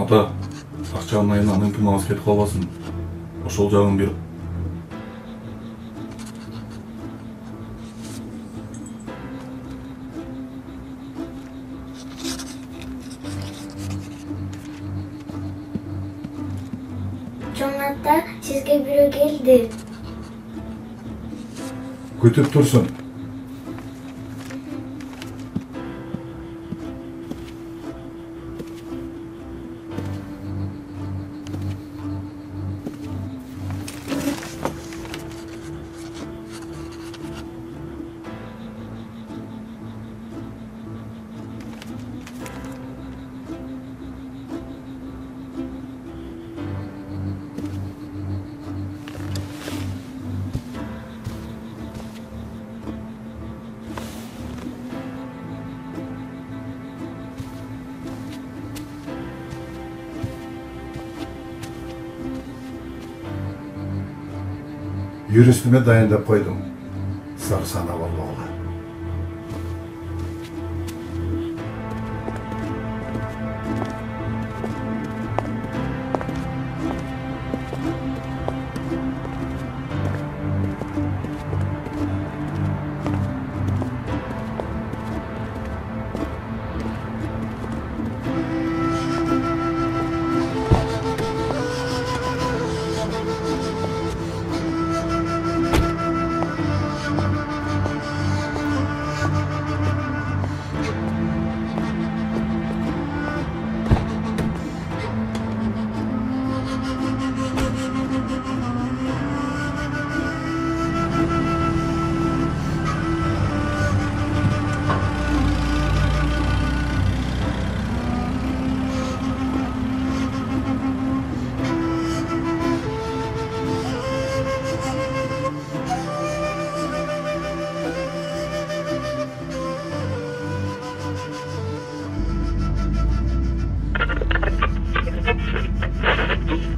Ата, акчанын айынан мүмкүн алыс кетип калбасын. Ошол жагын бир. Чоң ата, сизге бирөө келди. Күтүп турсун. Юристиме дайындап койдум. Сарсана болмогула.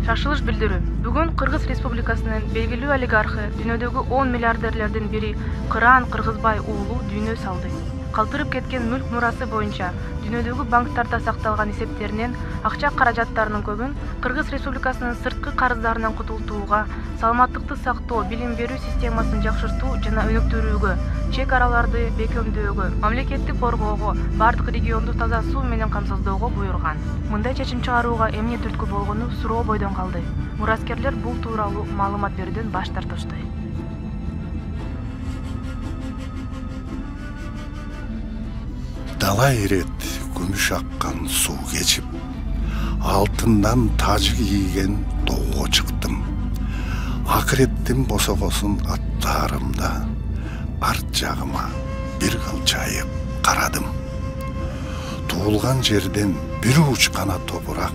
Шашылыш билдирүү. Бүгүн Кыргыз Республикасынын белгилүү олигархы, дүйнөдөгү 10 миллиардерлердин бири Кыран Кыргызбай уулу дүйнө салды. Калтырып кеткен мүлк мурасы боюнча дүйнөдөгү банктарда сакталган эсептеринен акча каражаттарынын көбүн Кыргыз Республикасынын сырткы карыздарынан кутултууга, саламаттыкты сактоо, билим берүү системасын жакшыртуу жана өнүктүрүүгө, чек араларды бекемдөөгө, мамлекеттик коргоого, бардык регионду таза суу менен камсыздоого буйруган. Мындай чечим чыгарууга эмне түрткү болгону суроо бойдон калды. Мураскерлер бул тууралуу маалымат берүүдөн баш тартышты. Талай ирет күмүш аккан суу кечип, алтындан тажы кийген тоого чыктым. Акыреттин босогосун аттаарымда арт жагыма бир кылчайып карадым. Туулган жерден бир уч гана топурак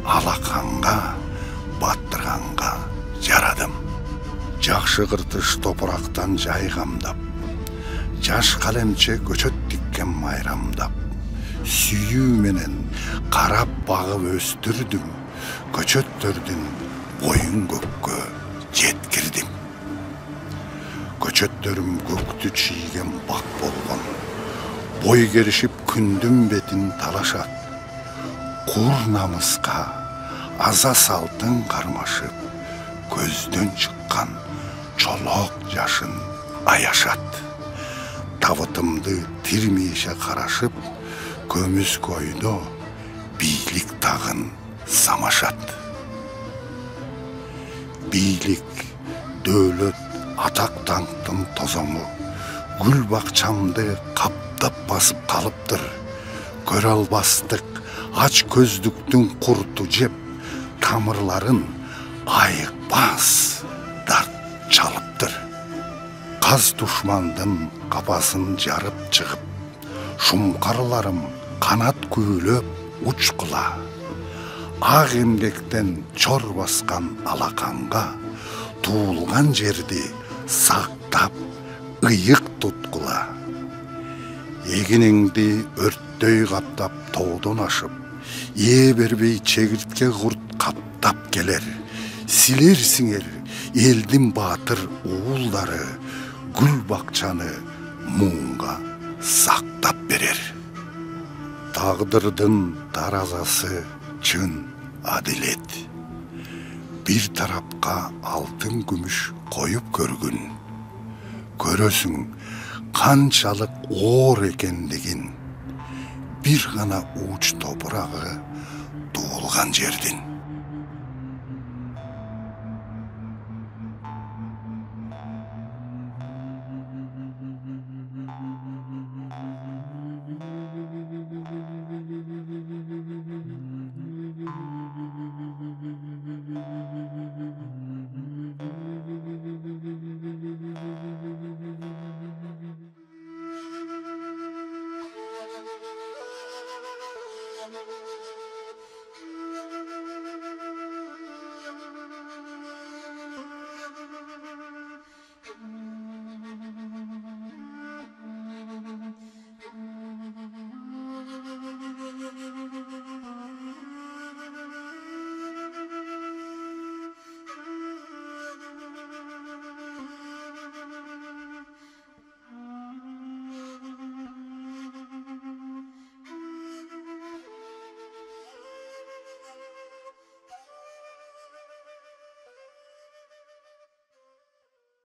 алаканга, баттырганга жарадым. Жакшы кыртыш топурактан жайгамдап, жаш калемче көчөт тиккен майрамдап, сүйүү менен карап багып өстүрдүм, көчөттөрдүн боюн көккө жеткирдим. Көчөттөрүм көктү чийген бак болгон, бой керишип күндүн бетин талашат. Кур намыска аза салтын кармашып, көздөн чыккан чолок жашын аяшат. Табытымды тирмейше карашып, көмүс койдо бийлик тагын самашат. Бийлик, дөөлөт атак даңктын тозоңу гүл бакчамды каптап басып калыптыр. Көрө албастык ач көздүктүн курту жеп, тамырларын айыкпас дарт чалыптыр. Каз душмандын капасын жарып чыгып, шумкарларым канат күйлөп учкула. Ак эмгектен чор баскан алаканга туулган жерди сактап ыйык туткула. Эгинеңди өрттөй каптап тоодон ашып, ээ бербей чегиртке курт каптап келер. Силерсиңер элдин баатыр уулдары, гүл бакчаны муңга сактап берер. Тагдырдын таразасы чын адилет. Бир тарапка алтын күмүш коюп көргүн. Көрөсүң канчалык оор экендигин, бир гана ууч топурагы туулган жердин.